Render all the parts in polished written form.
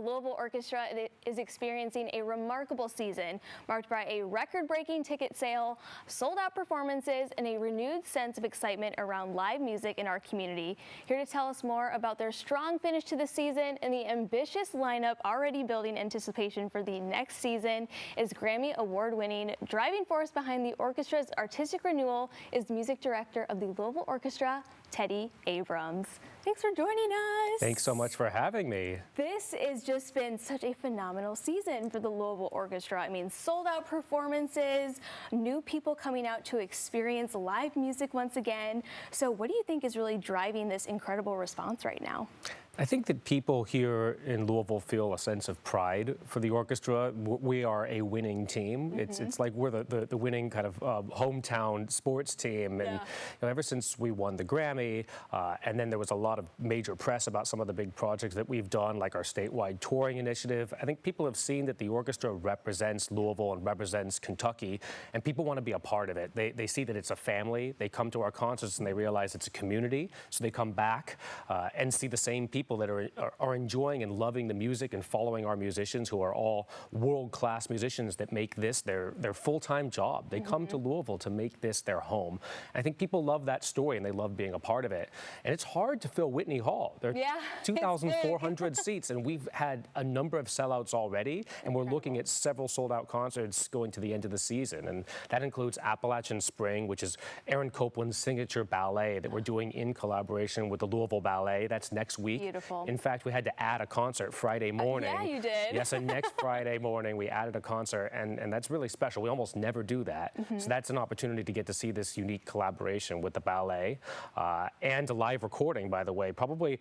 Louisville Orchestra is experiencing a remarkable season, marked by a record-breaking ticket sale, sold-out performances, and a renewed sense of excitement around live music in our community. Here to tell us more about their strong finish to the season and the ambitious lineup already building anticipation for the next season is Grammy Award-winning driving force behind the orchestra's artistic renewal is music director of the Louisville Orchestra, Teddy Abrams. Thanks for joining us. Thanks so much for having me. This has just been such a phenomenal season for the Louisville Orchestra. I mean, sold out performances, new people coming out to experience live music once again. So what do you think is really driving this incredible response right now? I think that people here in Louisville feel a sense of pride for the orchestra. We are a winning team. It's like we're the winning kind of hometown sports team. And ever since we won the Grammy, and then there was a lot of major press about some of the big projects that we've done, like our statewide touring initiative. I think people have seen that the orchestra represents Louisville and represents Kentucky, and people want to be a part of it. They see that it's a family. They come to our concerts and they realize it's a community, so they come back and see the same people that are enjoying and loving the music and following our musicians, who are all world-class musicians that make this their full-time job. They come to Louisville to make this their home. I think people love that story and they love being a part of it. And it's hard to fill Whitney Hall. There are 2,400 seats, and we've had a number of sellouts already, and we're looking at several sold-out concerts going to the end of the season. And that includes Appalachian Spring, which is Aaron Copland's signature ballet that we're doing in collaboration with the Louisville Ballet. That's next week. Beautiful. In fact, we had to add a concert Friday morning. Yeah, you did. Yes, and next Friday morning we added a concert, and that's really special. We almost never do that. So that's an opportunity to get to see this unique collaboration with the ballet and a live recording, by the way. Probably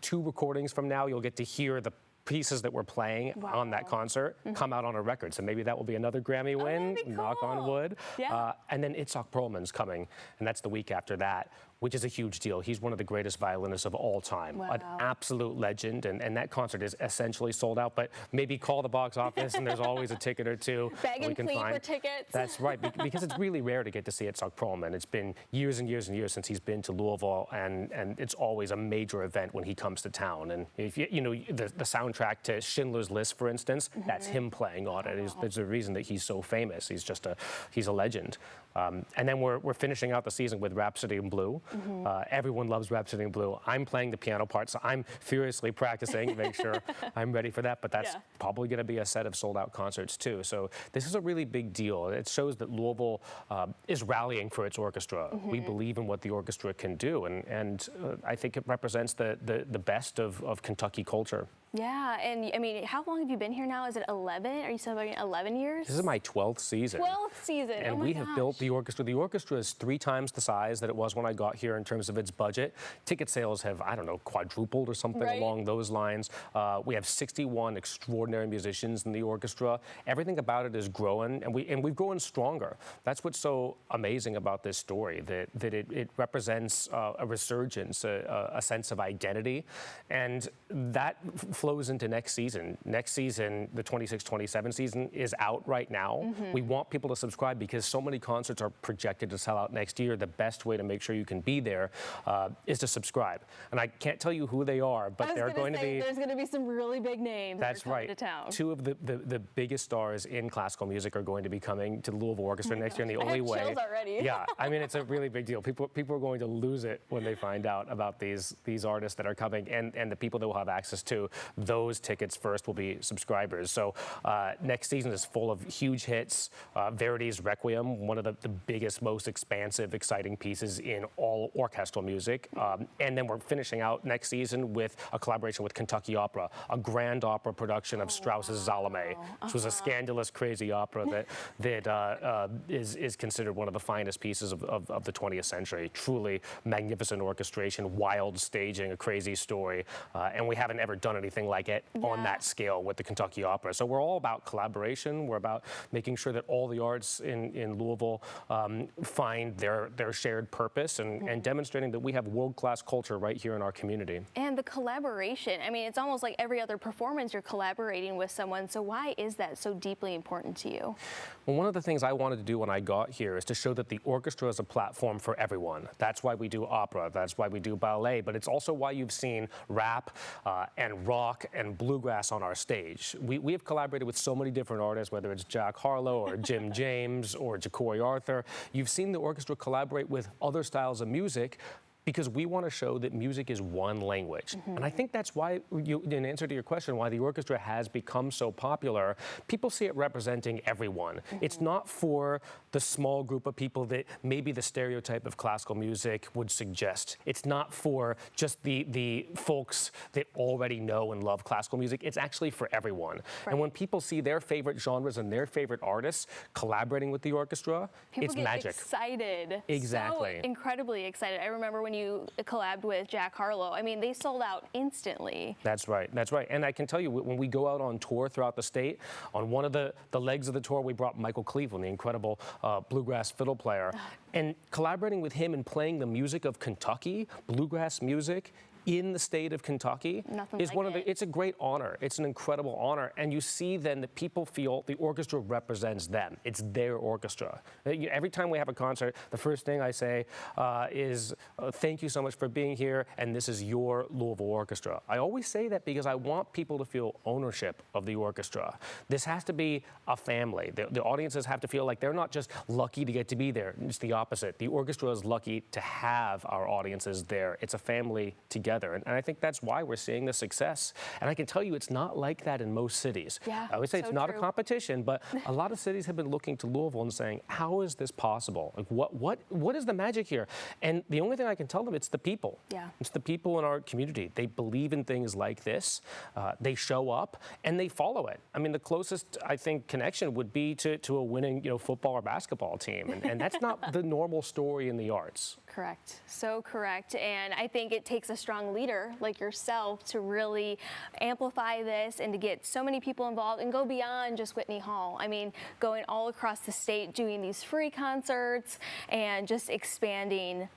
2 recordings from now, you'll get to hear the pieces that we're playing on that concert come out on a record. So maybe that will be another Grammy win, knock on wood. And then Itzhak Perlman's coming, and that's the week after that, which is a huge deal. He's one of the greatest violinists of all time, an absolute legend, and that concert is essentially sold out, but maybe call the box office and there's always a ticket or two Beg and plead for tickets. That's right, because it's really rare to get to see Itzhak Perlman. It's been years and years and years since he's been to Louisville, and it's always a major event when he comes to town. And if you know the soundtrack to Schindler's List, for instance, that's him playing on it. There's a reason that he's so famous. He's a legend. And then we're finishing out the season with Rhapsody in Blue. Everyone loves Rhapsody in Blue. I'm playing the piano part, so I'm furiously practicing to make sure I'm ready for that, but that's probably going to be a set of sold-out concerts too. So this is a really big deal. It shows that Louisville is rallying for its orchestra. We believe in what the orchestra can do, and I think it represents the best of Kentucky culture. Yeah, and I mean, how long have you been here now? Is it 11? Are you celebrating 11 years? This is my 12th season. 12th season, and we have built the orchestra. The orchestra is 3 times the size that it was when I got here in terms of its budget. Ticket sales have, I don't know, quadrupled or something along those lines. We have 61 extraordinary musicians in the orchestra. Everything about it is growing, and we've grown stronger. That's what's so amazing about this story, that it represents a resurgence, a sense of identity, and that flows into next season. Next season, the 26-27 season, is out right now. We want people to subscribe because so many concerts are projected to sell out next year. The best way to make sure you can be there is to subscribe. And I can't tell you who they are, but they're going to be... There's going to be some really big names That's right. to town. 2 of the biggest stars in classical music are going to be coming to the Louisville Orchestra next year, and the only way... chills already. Yeah, I mean, it's a really big deal. People are going to lose it when they find out about these artists that are coming, and the people that will have access to those tickets first will be subscribers. So next season is full of huge hits. Verdi's Requiem, one of the biggest, most expansive, exciting pieces in all orchestral music. And then we're finishing out next season with a collaboration with Kentucky Opera, a grand opera production of Strauss's Salome, which was a scandalous, crazy opera that is considered one of the finest pieces of the 20th century. Truly magnificent orchestration, wild staging, a crazy story, and we haven't ever done anything like it on that scale with the Kentucky Opera. So we're all about collaboration. We're about making sure that all the arts in Louisville find their shared purpose, and and demonstrating that we have world-class culture right here in our community. And the collaboration. I mean, it's almost like every other performance you're collaborating with someone. So why is that so deeply important to you? Well, one of the things I wanted to do when I got here is to show that the orchestra is a platform for everyone. That's why we do opera, that's why we do ballet, but it's also why you've seen rap and rock and bluegrass on our stage. We have collaborated with so many different artists, whether it's Jack Harlow or Jim James or Ja'Cory Arthur. You've seen the orchestra collaborate with other styles of music, because we want to show that music is one language. And I think that's why, in answer to your question, why the orchestra has become so popular. People see it representing everyone. It's not for the small group of people that maybe the stereotype of classical music would suggest. It's not for just the folks that already know and love classical music. It's actually for everyone. Right. And when people see their favorite genres and their favorite artists collaborating with the orchestra, it's magic. People get excited. Exactly. So incredibly excited. I remember when you collabed with Jack Harlow. I mean, they sold out instantly. That's right. That's right. And I can tell you, when we go out on tour throughout the state, on one of the legs of the tour, we brought Michael Cleveland, the incredible bluegrass fiddle player. And collaborating with him and playing the music of Kentucky, bluegrass music, in the state of Kentucky is it's a great honor. It's an incredible honor. And you see then that people feel the orchestra represents them. It's their orchestra. Every time we have a concert, the first thing I say is, thank you so much for being here, and this is your Louisville Orchestra. I always say that because I want people to feel ownership of the orchestra. This has to be a family. The audiences have to feel like they're not just lucky to get to be there. It's the opposite. The orchestra is lucky to have our audiences there. It's a family together. And I think that's why we're seeing the success. And I can tell you it's not like that in most cities. Yeah, I would say so it's not true. a competition, but a lot of cities have been looking to Louisville and saying, how is this possible? Like, what is the magic here? And the only thing I can tell them, it's the people. Yeah. It's the people in our community. They believe in things like this. They show up and they follow it. I mean, the closest, I think, connection would be to a winning, football or basketball team. And that's not the normal story in the arts. Correct. So correct. And I think it takes a strong leader like yourself to really amplify this and to get so many people involved and go beyond just Whitney Hall. I mean, going all across the state, doing these free concerts and just expanding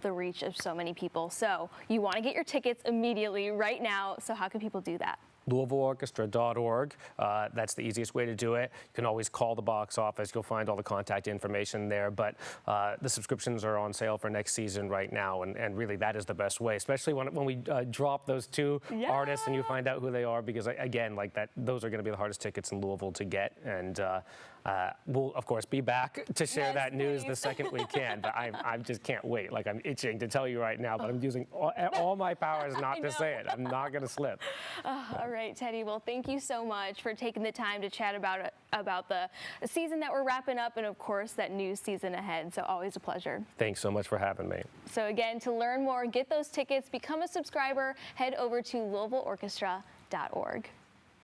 the reach of so many people. So you want to get your tickets immediately right now. So how can people do that? LouisvilleOrchestra.org. That's the easiest way to do it. You can always call the box office. You'll find all the contact information there. But the subscriptions are on sale for next season right now. And really, that is the best way, especially when we drop those two artists and you find out who they are. Because, again, like that, those are going to be the hardest tickets in Louisville to get. And we'll, of course, be back to share that news the second we can. But I just can't wait. Like, I'm itching to tell you right now, but I'm using all my powers not to say it. I'm not going to slip. All right, Teddy. Well, thank you so much for taking the time to chat about the season that we're wrapping up and, of course, that new season ahead. So always a pleasure. Thanks so much for having me. So again, to learn more, get those tickets, become a subscriber, head over to LouisvilleOrchestra.org.